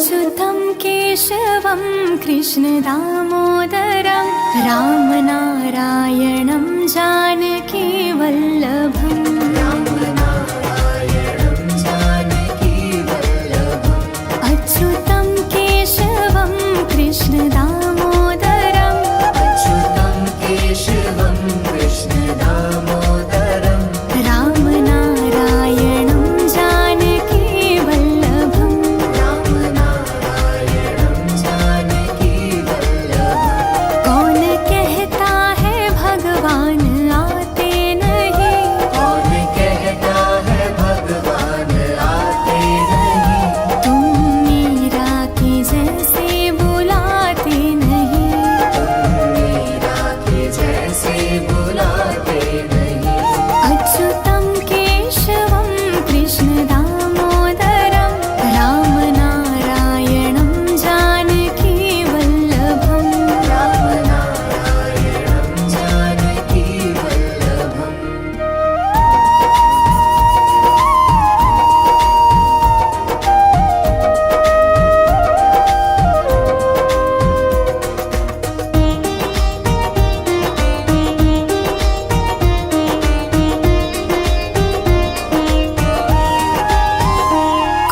अच्युतं केशवं कृष्णदामोदरं रामनारायणं जानकीवल्लभम् अच्युतं केशवं कृष्णदामोदरं रामनारायणं जानकीवल्लभम् कौन कहता है भगवान आते नहीं, तुम मीरा की जैसे बुलाते नहीं। अच्युतं केशवं कृष्णदामोदरं रामनारायणं जानकीवल्लभम्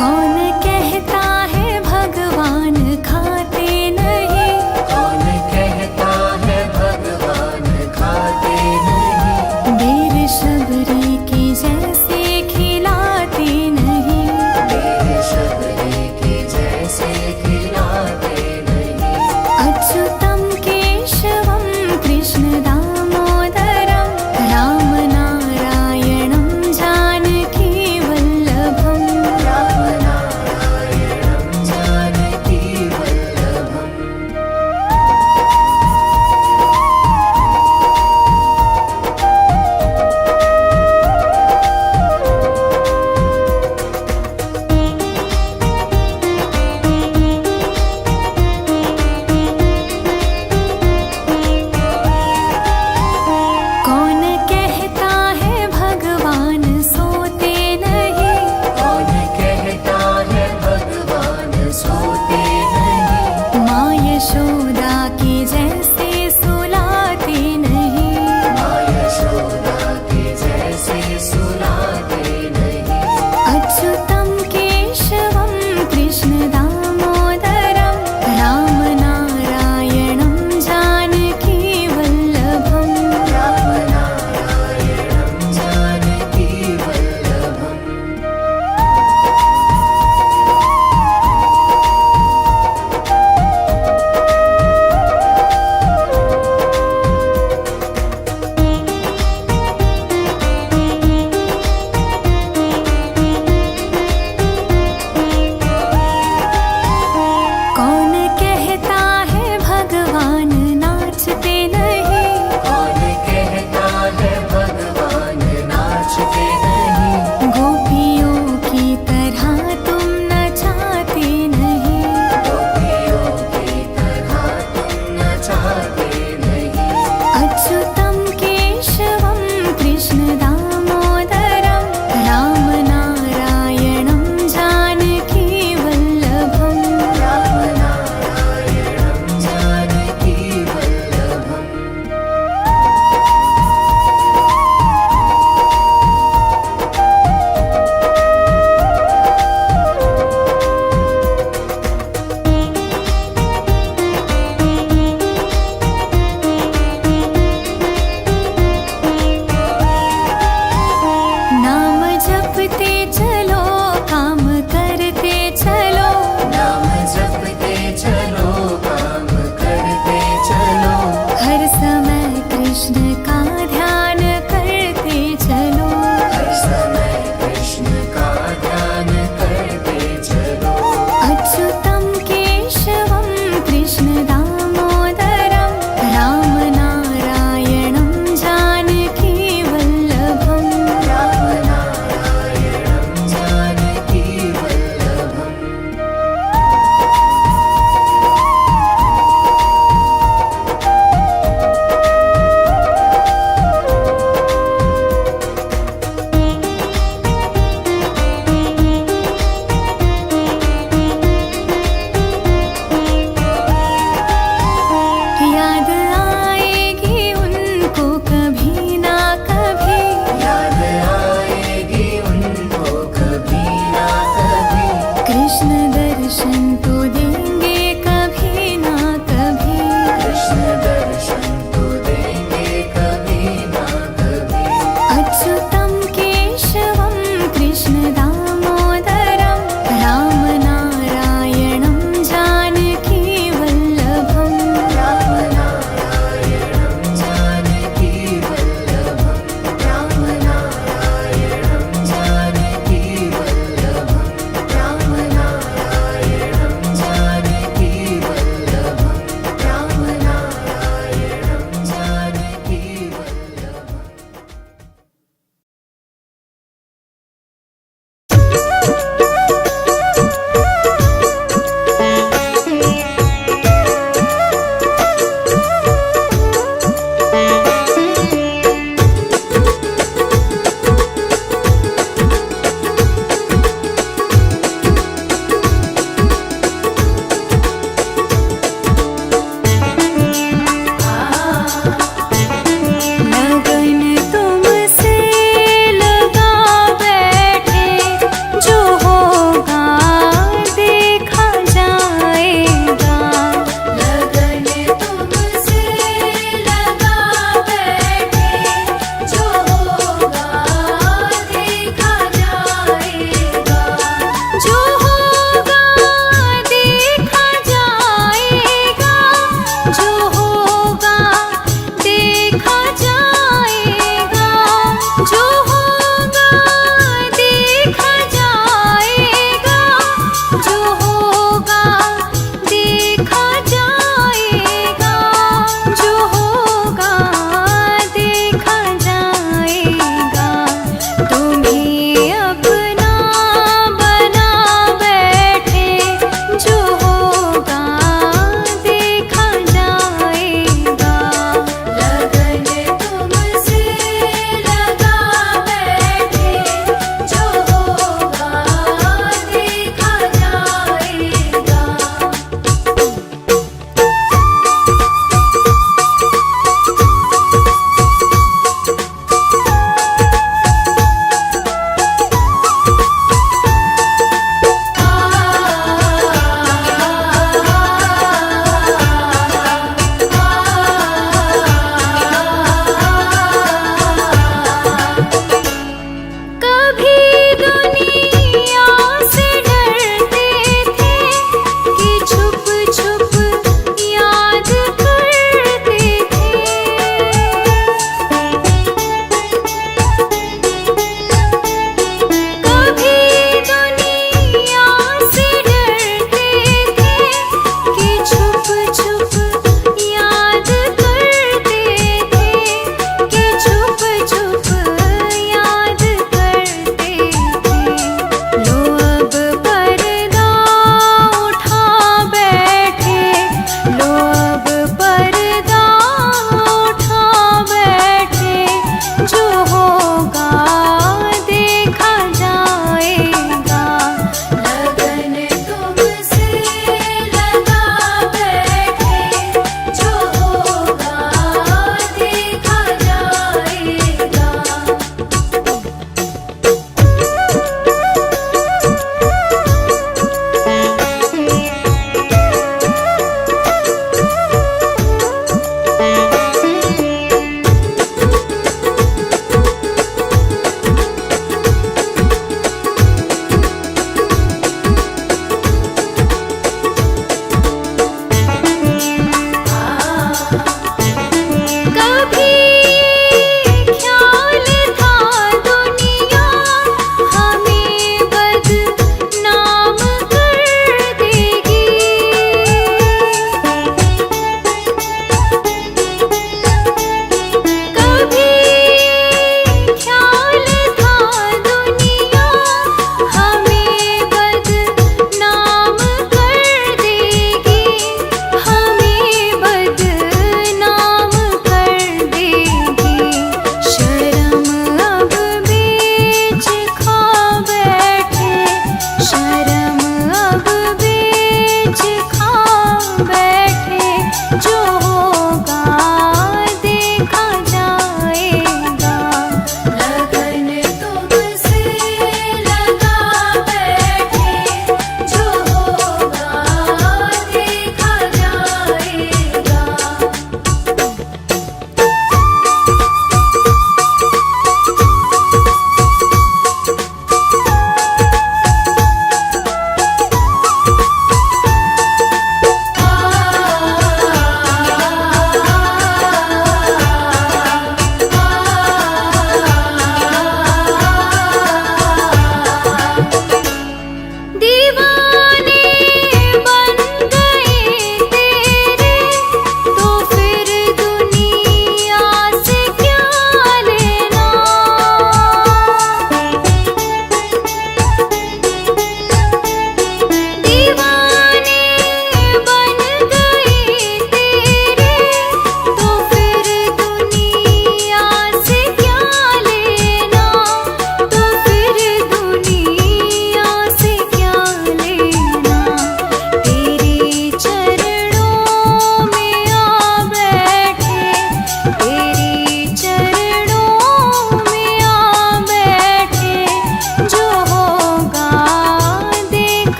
कौन कहता है भगवान खाते नहीं, बेर शबरी की जैसे खिलाते नहीं। अच्युतं केशवं कृष्णदामोदरं रामनारायणं जानकीवल्लभम्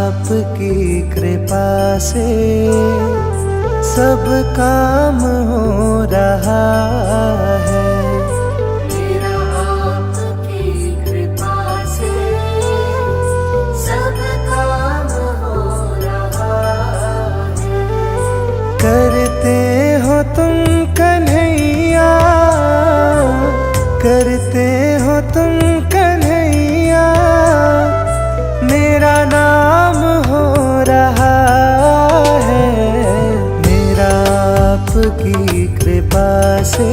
आपकी कृपा से सब काम हो रहा है। मेरा आपकी कृपा से सब काम हो रहा है। करते हो तुम कन्हैया, करते हो तुम कन्हैया, मेरा नाम हो रहा है। मेरा आपकी कृपा से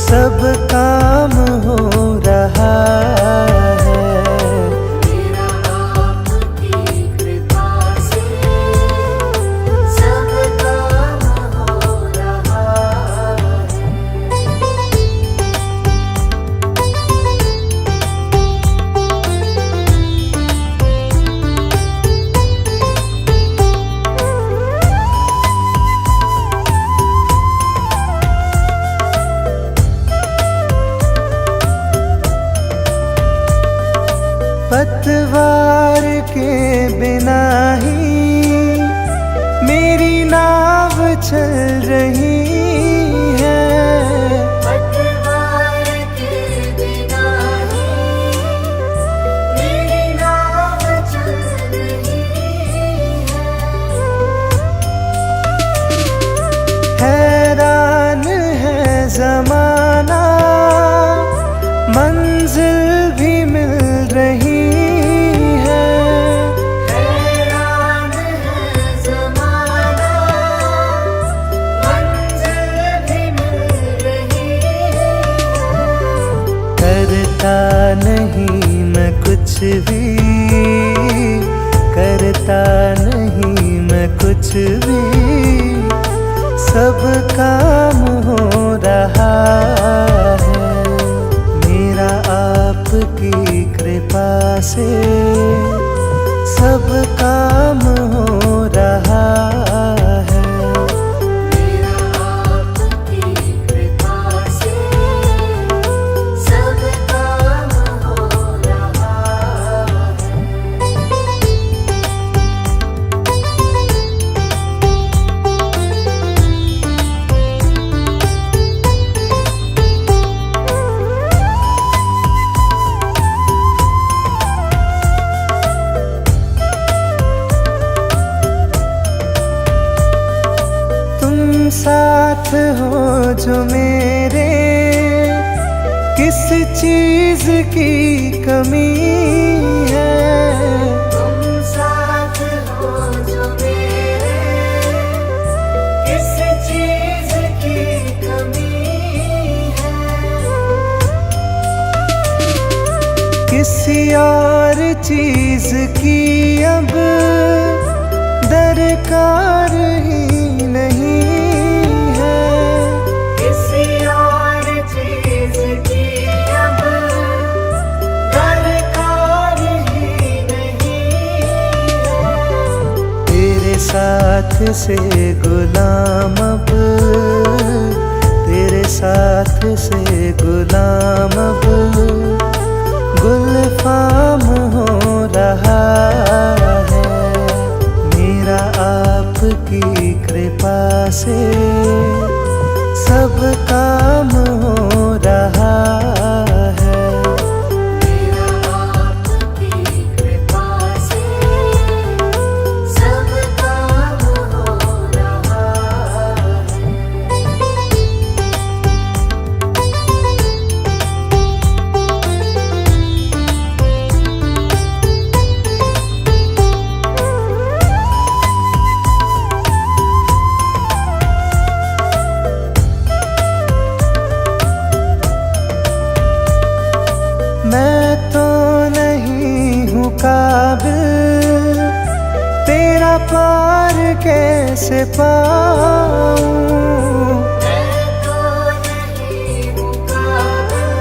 सब काम हो रहा है। मेरा आपकी कृपा से सब काम हो रहा है। पतवार के बिना ही मेरी नाव चल रही है। पतवार के बिना ही मेरी नाव चल रही है। हैरान है जमाना, मंजिल भी मिल रही है। हैरान है ज़माना, मंजिल भी मिल रही है। करता नहीं मैं कुछ भी, करता नहीं मैं कुछ भी, सब काम हो रहा है। मेरा आपकी कृपा से सब काम हो रहा है। मेरा आपकी कृपा से सब काम हो रहा है। तुम साथ हो जो मेरे, किस चीज की कमी है। तुम साथ हो जो मेरे, किस चीज़ की कमी है। किसी और चीज की अब दरकार ही नहीं है। किसी और चीज़ की अब दरकार ही नहीं है। तेरे साथ से गुलाम अब, तेरे साथ से गुलाम अब गुलफाम हो रहा है। मेरा आपकी कृपा से सब काम हो रहा है। मेरा आपकी कृपा से सब काम हो रहा है। मैं तो नहीं हूँ काबिल, तेरा पार कैसे पाऊं। मैं तो नहीं हूँ काबिल,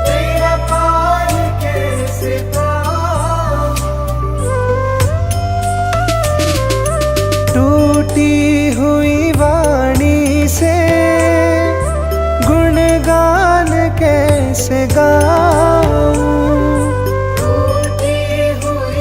तेरा पार कैसे पाऊं। टूटी हुई वाणी से गुणगान कैसे गाऊं। टूटी हुई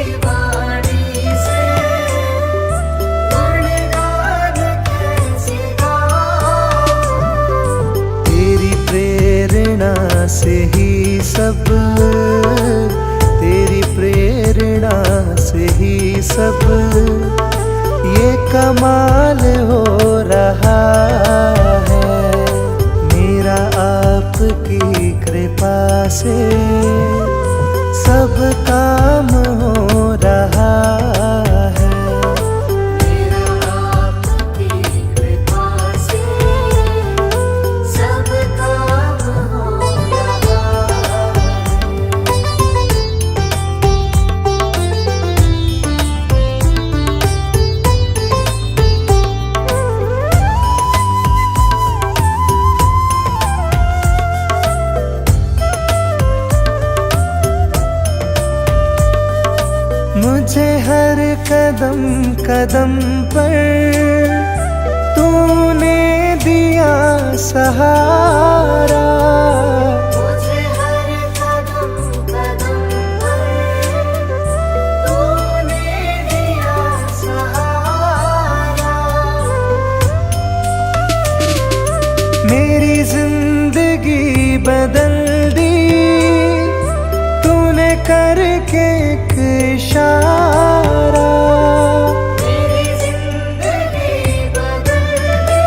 से ही सब, तेरी प्रेरणा से ही सब ये कमाल हो रहा है। मेरा आपकी कृपा से सब काम हो रहा है। मेरा आपकी कृपा से सब काम हो रहा है। मुझे हर कदम कदम पर तूने दिया सहारा। मुझे हर कदम कदम पर तूने दिया सहारा। मेरी जिंदगी बदल दी तूने करके एक इशारा। मेरी जिंदगी बदल दी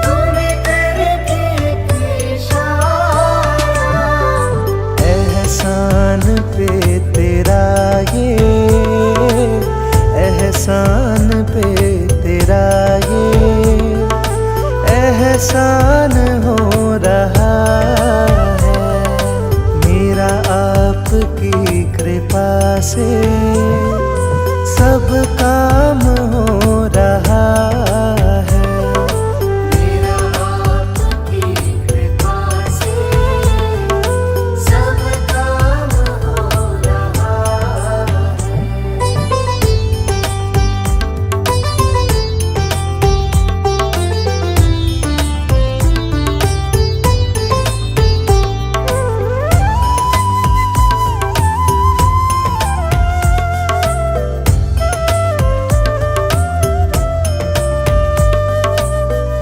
तूने करके एक इशारा। एहसान पे तेरा ये, एहसान पे तेरा ये एहसान हो रहा है। मेरा आपकी कृपा से सब काम हो रहा है। मेरा आपकी कृपा से सब काम हो रहा है।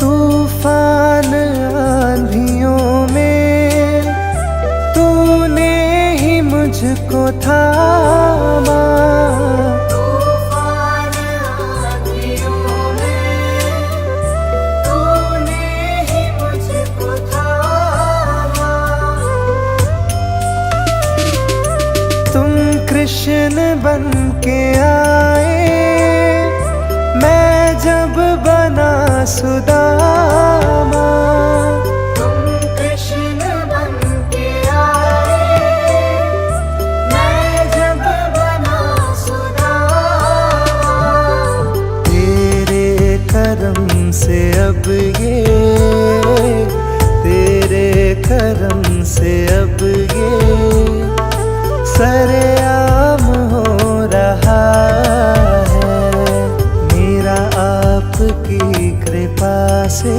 तूफान आंधियों में तूने ही मुझको थामा। तूफान आंधियों में तूने ही मुझको थामा। तुम कृष्ण बन के आए, मैं जब बना सुदामा। तुम कृष्ण बन के आए, मैं जब बना सुदामा। तेरे करम से अब ये, तेरे करम से अब ये सरेआम हो रहा है। मेरा आपकी कृपा से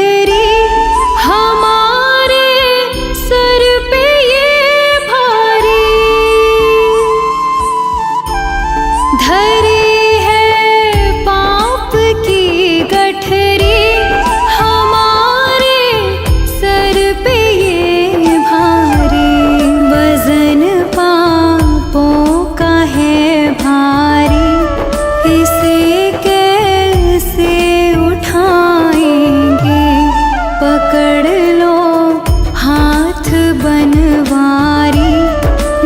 गठरी हमारे सर पे ये भारी धरी है पाप की गठरी हमारे सर पे ये भारी वजन पापों का है भारी इसे कैसे उठाएंगे पकड़ लो हाथ बनवारी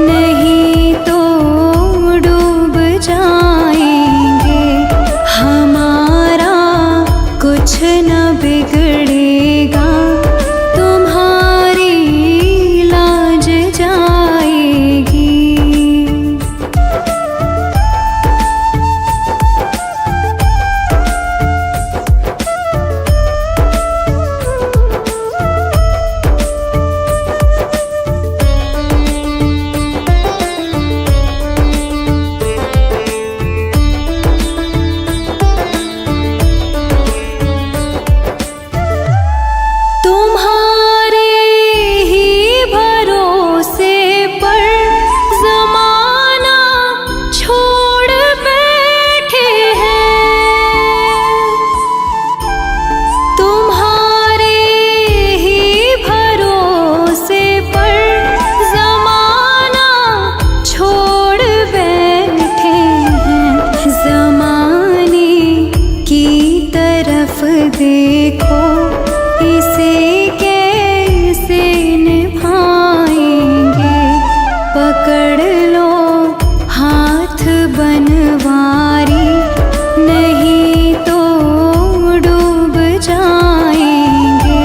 नहीं तो डूब जाएंगे हमारा कुछ न बिगड़ेगा तुम्हारी लाज जाएगी तुम्हारे ही भरोसे पर ज़माना छोड़ बैठे हैं तुम्हारे ही भरोसे पर ज़माना छोड़ बैठे हैं ज़माने की तरफ देखो इसे कैसे निभाएंगे पकड़ लो हाथ बनवारी नहीं तो डूब जाएंगे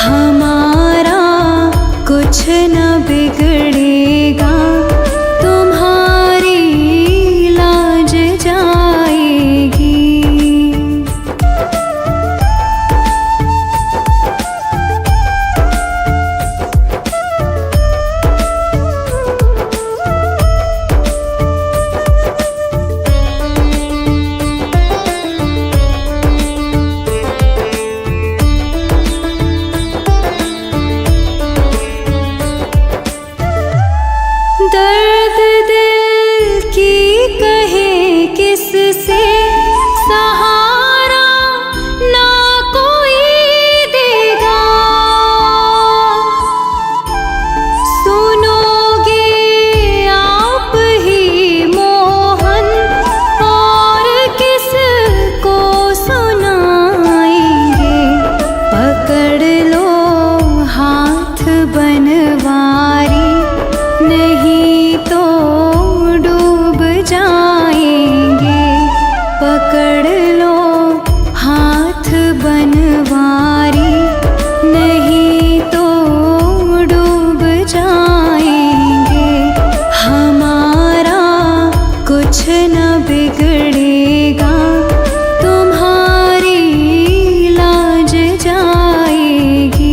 हमारा कुछ न बिगड़ेगा तुम्हारी लाज जाएगी दर्द दिल की कहे किससे सहारा ना कोई देगा सुनोगे आप ही मोहन और किसको सुनाएंगे पकड़ लो हाथ बनवारी नहीं तो डूब जाएंगे पकड़ लो हाथ बनवारी नहीं तो डूब जाएंगे हमारा कुछ न बिगड़ेगा तुम्हारी लाज जाएगी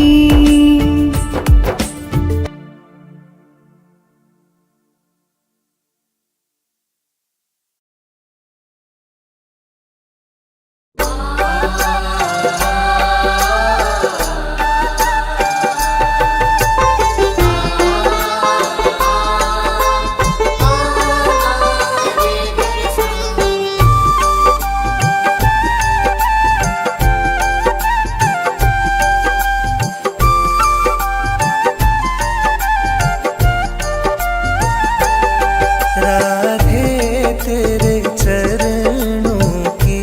राधे तेरे चरणों की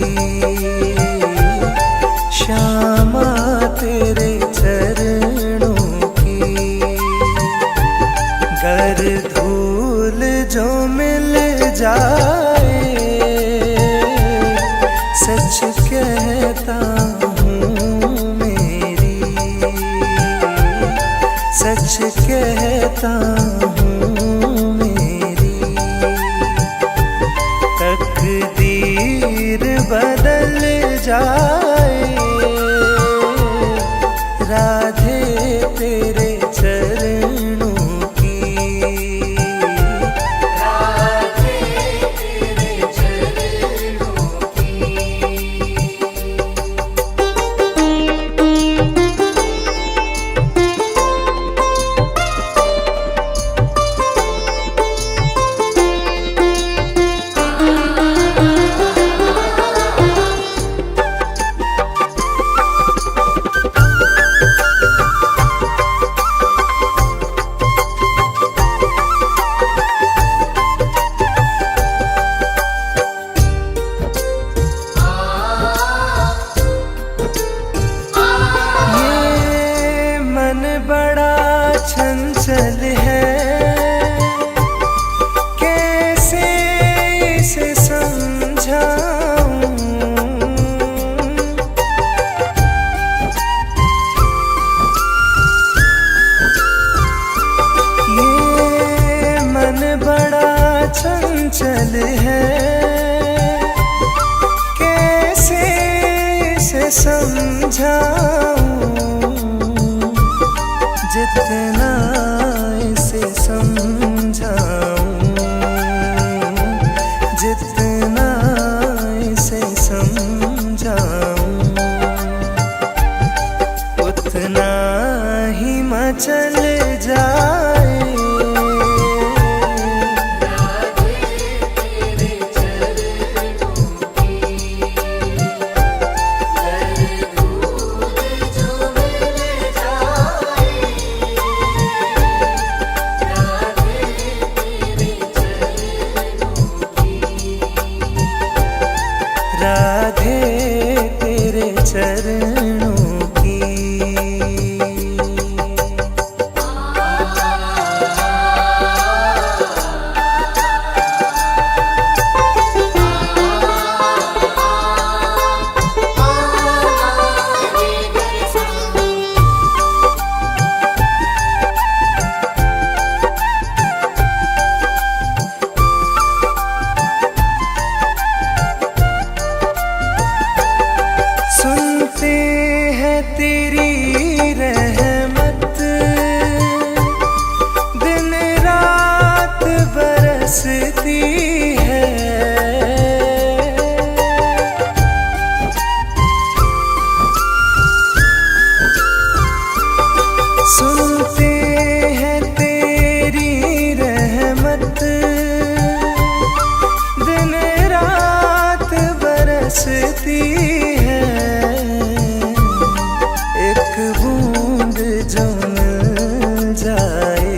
श्यामा तेरे चरणों की गर धूल जो मिल जाए सच कहता हूँ मेरी सच कहता हूँ मेरी तकदीर बदल जाए राधे तेरे चरणों की राधे तेरे चरणों की जाऊं उतना ही मचल जाए। राधे तेरे चरणों की। सुनते हैं तेरी रहमत दिन रात बरसती है। सुनते हैं तेरी रहमत दिन रात बरसती है। एक बूंद जो मिल जाए,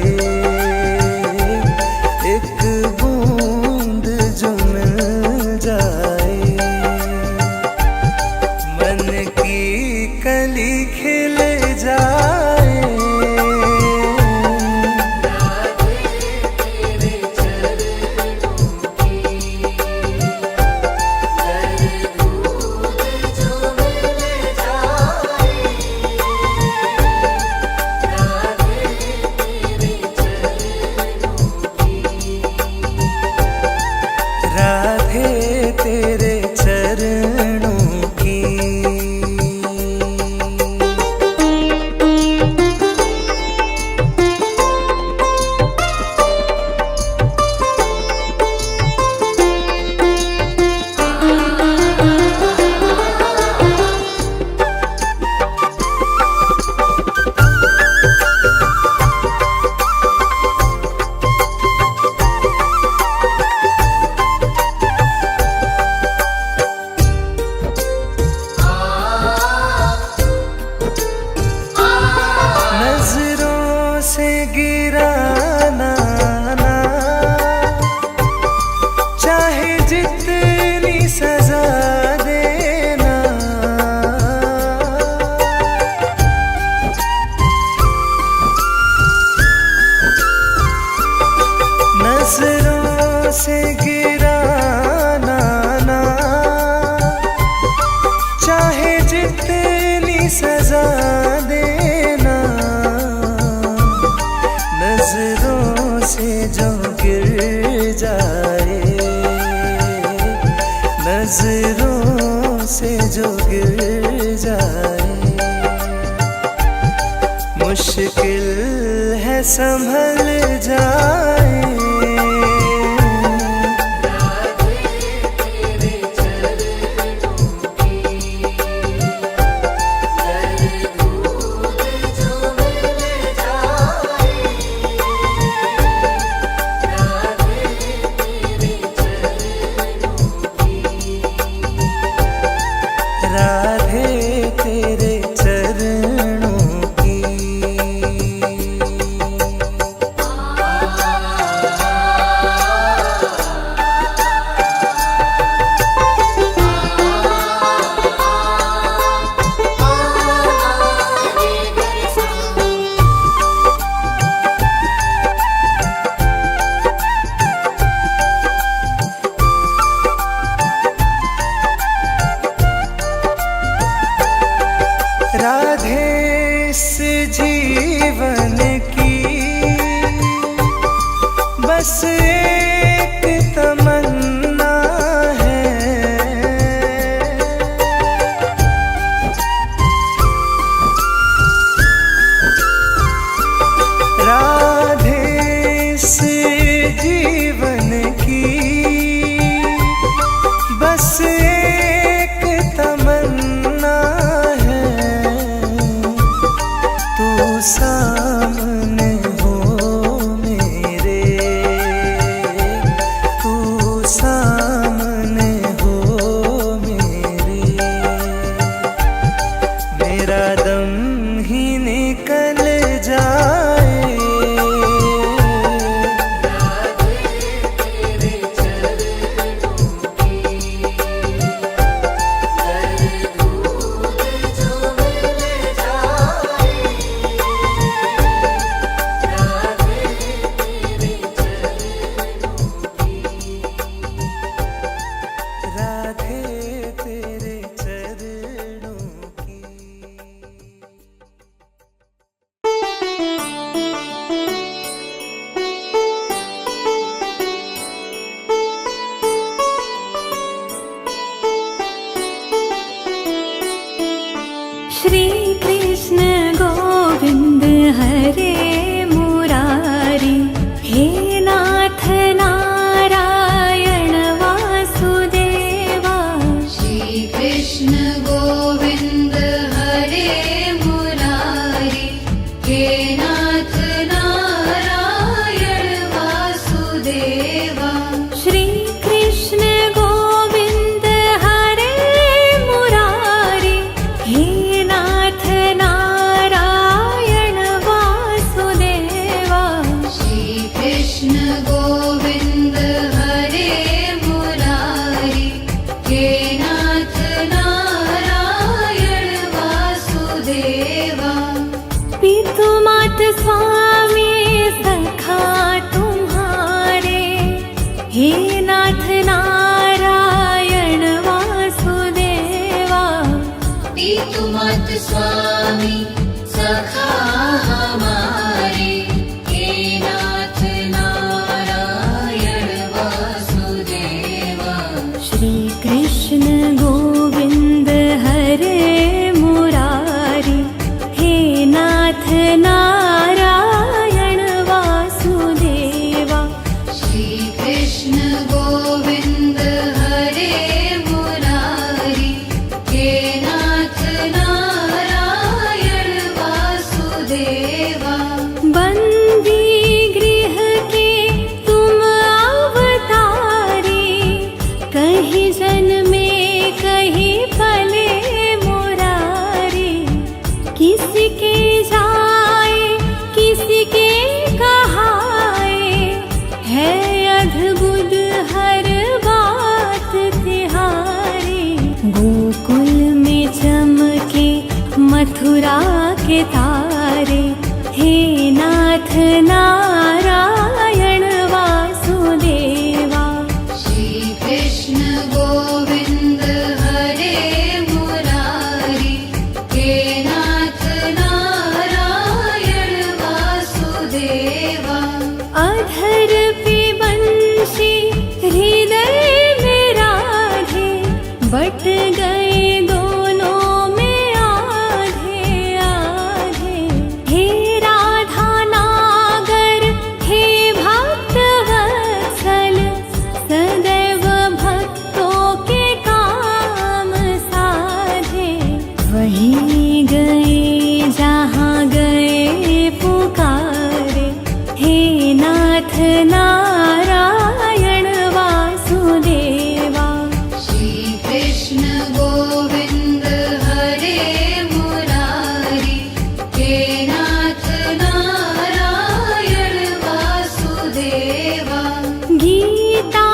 एक बूंद जो मिल जाए, मन की कली खिल जाए। राधे तेरे चरणों की। नजरों से गिराना ना, चाहे जितनी सजा देना। नजरों से गिराना ना, चाहे जितनी सजा देना। नजरों से जो गिर जाए, नजरों से जो गिर जाए, मुश्किल है संभल जाए। राधे तेरे चरणों की। श्री कृष्ण गोविंद हरे मुरारी, हे नाथ नारायण वासुदेवा। श्री कृष्ण गोविंद हरे मुरारी, हे नाथ नारायण वासुदेवा। श्री कृष्ण गोविंद हरे मुरारी, हे नाथ नारायण वासुदेवा। श्री कृष्ण गोविंद हरे मुरारी, हे नाथ नारायण वासुदेवा। पितु मात स्वामी सखा तुम्हारे, हे नाथ नारायण वासुदेवा। पितु मात स्वामी सखा हमारे, हे नाथ नारायण वासुदेवा। श्री कृष्ण गोविंद हरे मुरारी, हे नाथ नारायण वासुदेवा। श्री कृष्ण गोविंद हरे मुरारी, हे नाथ नारायण वासुदेवा। बंदी गृह के तुम अवतारी, कहीं जन्मे कहीं पले मुरारी। किसी के जाए किसी के कहाए, है अद्भुत हर बात तिहारी। गोकुल में चमके मथुरा के तारे, हे नाथ नारायण वासुदेवा। श्री कृष्ण गोविंद हरे मुरारी, हे नाथ नारायण वासुदेवा। अधर पे बंशी हृदय में राधे, बट गए दोनों में आधे आधे। हे राधा नागर, हे भक्त वत्सल, सदैव भक्तों के काम साधे। वहीं गए जहाँ गए पुकारे, हे नाथ नारायण वासुदेवा। श्री कृष्ण गोविंद हरे मुरारी, हे नाथ नारायण वासुदेवा। गीता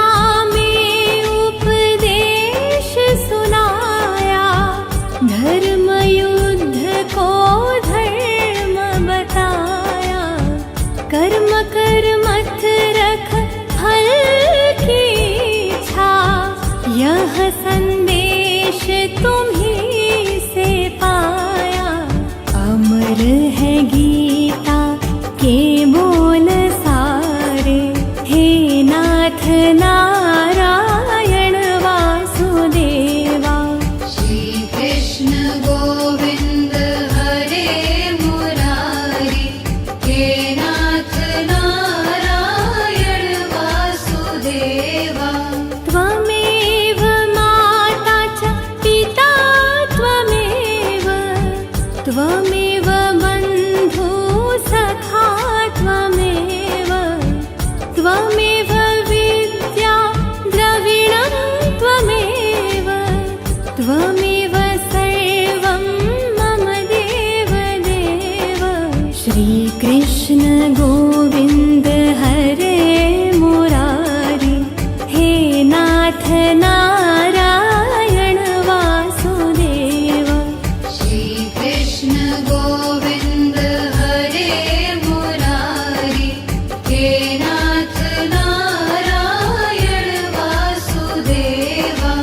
में उपदेश सुनाया, धर्म युद्ध को धर्म बताया। कर्म कर मत रख फल की इच्छा, यह संदेश तुम्हीं से पाया। अमर है गीता के बोल सारे, हे नाथ नारायण वासुदेवा। श्री कृष्ण गोविंद हरे मुरारी, हे नाथ नारायण वासुदेवा। त्वमेव माता च पिता त्वमेव, त्वमेव बन्धु सखा त्वमेव। त्वमेव विद्या द्रविणं त्वमेव, त्वमेव सर्वं मम देव देव। श्री कृष्ण गोविंद हरे मुरारी, हे नाथ नारायण वासुदेवा। श्री कृष्ण गोविंद हरे मुरारी, हे नाथ नारायण वासुदेवा।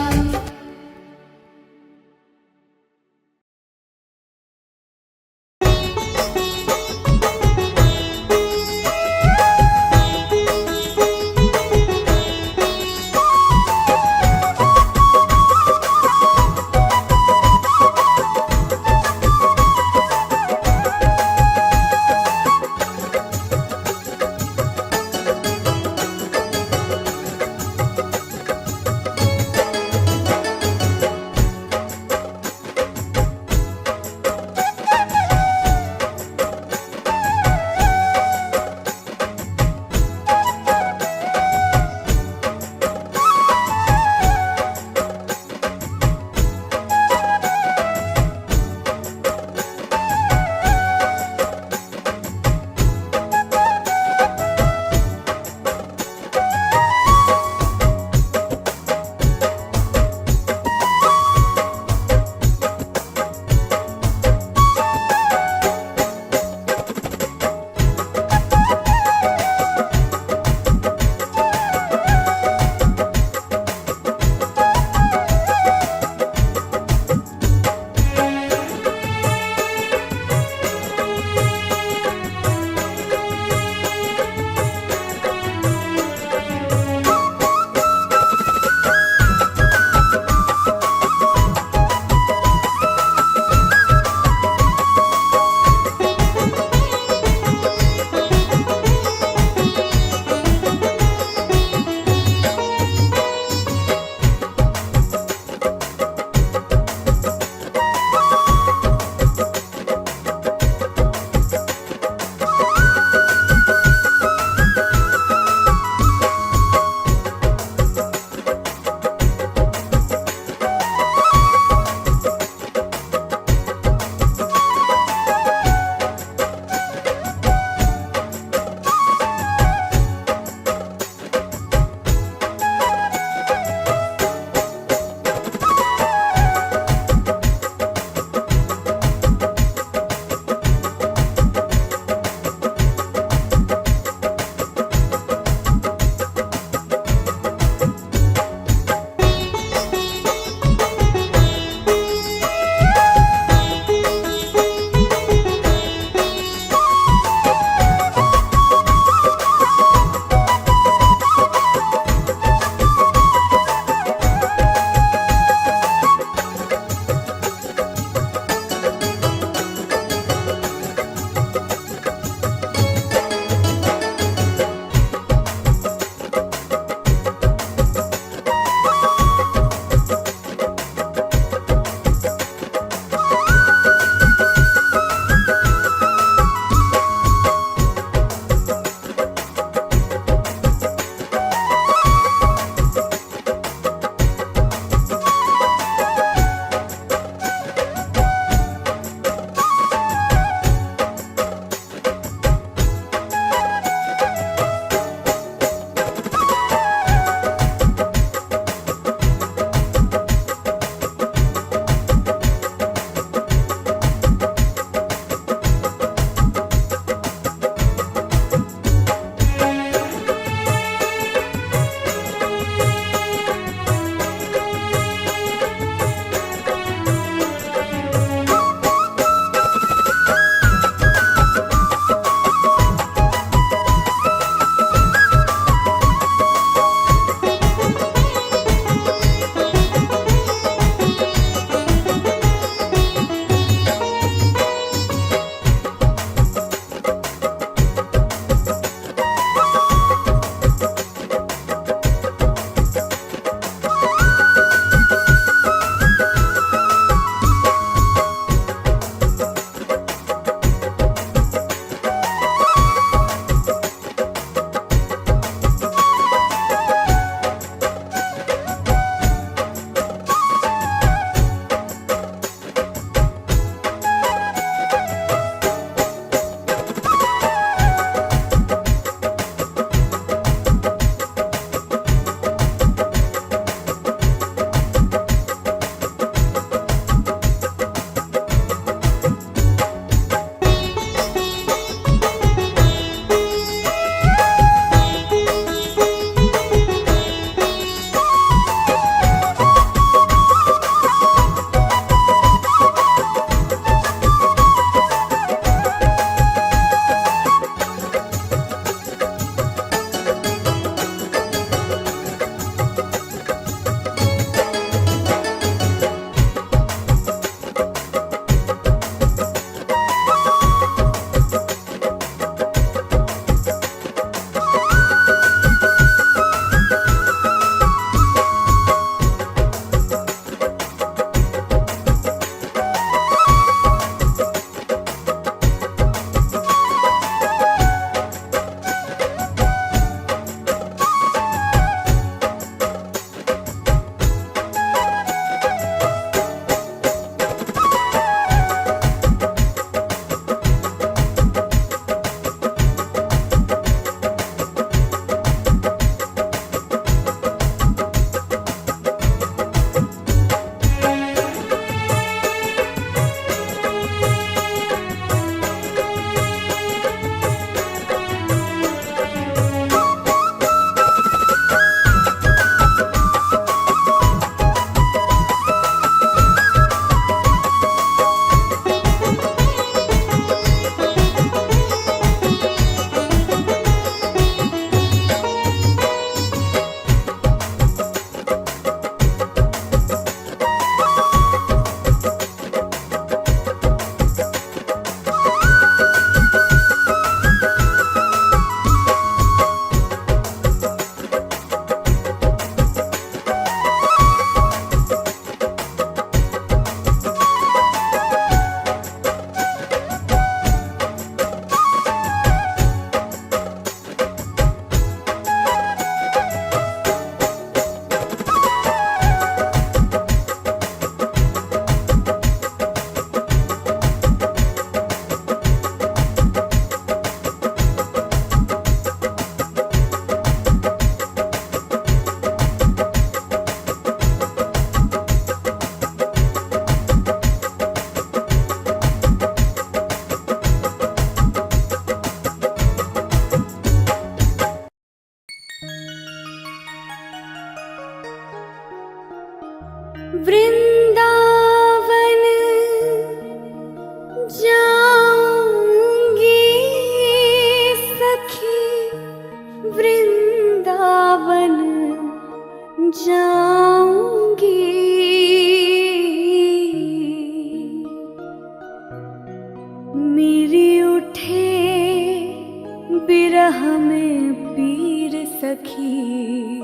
विरह में पीर सखी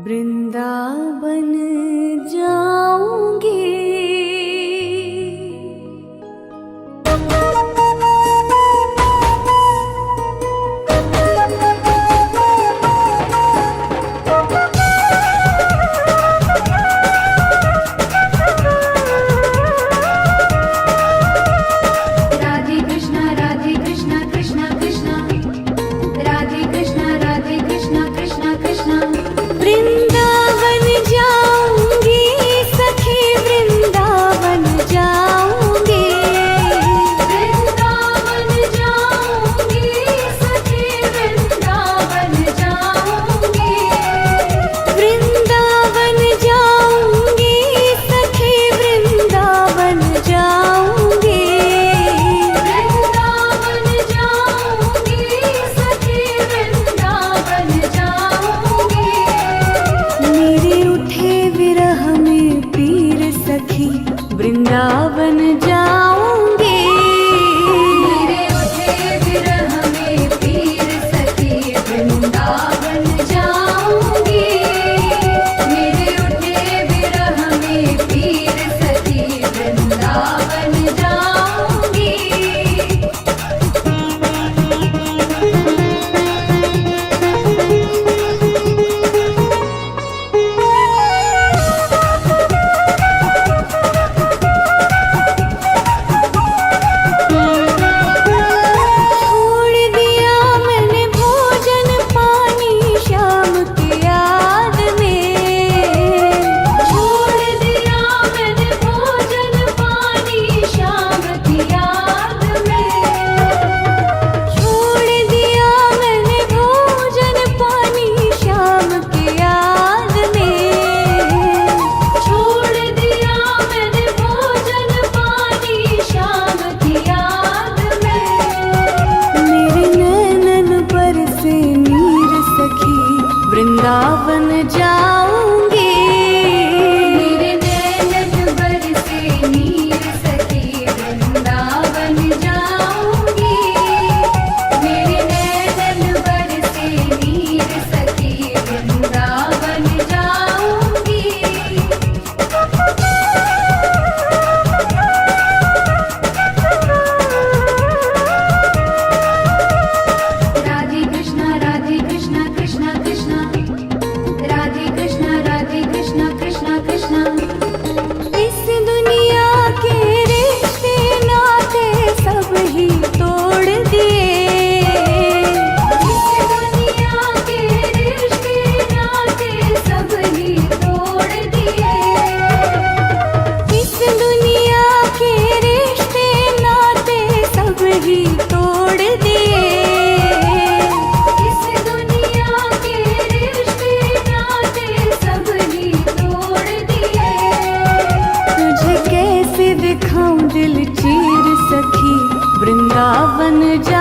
वृंदावन जाऊंगी। वृंदावन जाऊंगी सखी वृंदावन जाऊंगी। वृंदावन जाऊंगी सखी वृंदावन जाऊंगी। वृंदावन जाऊंगी सखी वृंदावन जाऊंगी। वृंदावन जाऊंगी सखी वृंदावन जाऊंगी। मेरे उठे विरह में पीर सखी वृंदावन जाऊंगी। मेरे उठे विरह में पीर सखी वृंदावन जाऊंगी। मेरे उठे विरह में पीर सखी वृंदावन जाऊंगी। छोड़ दिया मैंने भोजन पानी शाम की याद में। छोड़ दिया मैंने भोजन पानी शाम की याद में। छोड़ दिया मैंने भोजन पानी शाम की याद में। छोड़ दिया मैंने भोजन पानी शाम की याद में। मेरे नैनन पर से नीर सखी वृंदावन जाऊंगी। मेरे नैनन पर से नीर सखी वृंदावन जाऊंगी। मेरे नैनन पर से नीर सखी वृंदावन जाऊंगी। राधे कृष्णा कृष्णा कृष्णा राधे कृष्णा कृष्णा कृष्णा। इस दुनिया के रिश्ते नाते सब ही तोड़ दिए। इस दुनिया के रिश्ते नाते सब ही तोड़ दिए। इस दुनिया के रिश्ते नाते सब ही तोड़ दिए। इस दुनिया के रिश्ते नाते सब ही तोड़ दिए। तुझे कैसे दिखाऊं दिल चीर सखी वृंदावन जा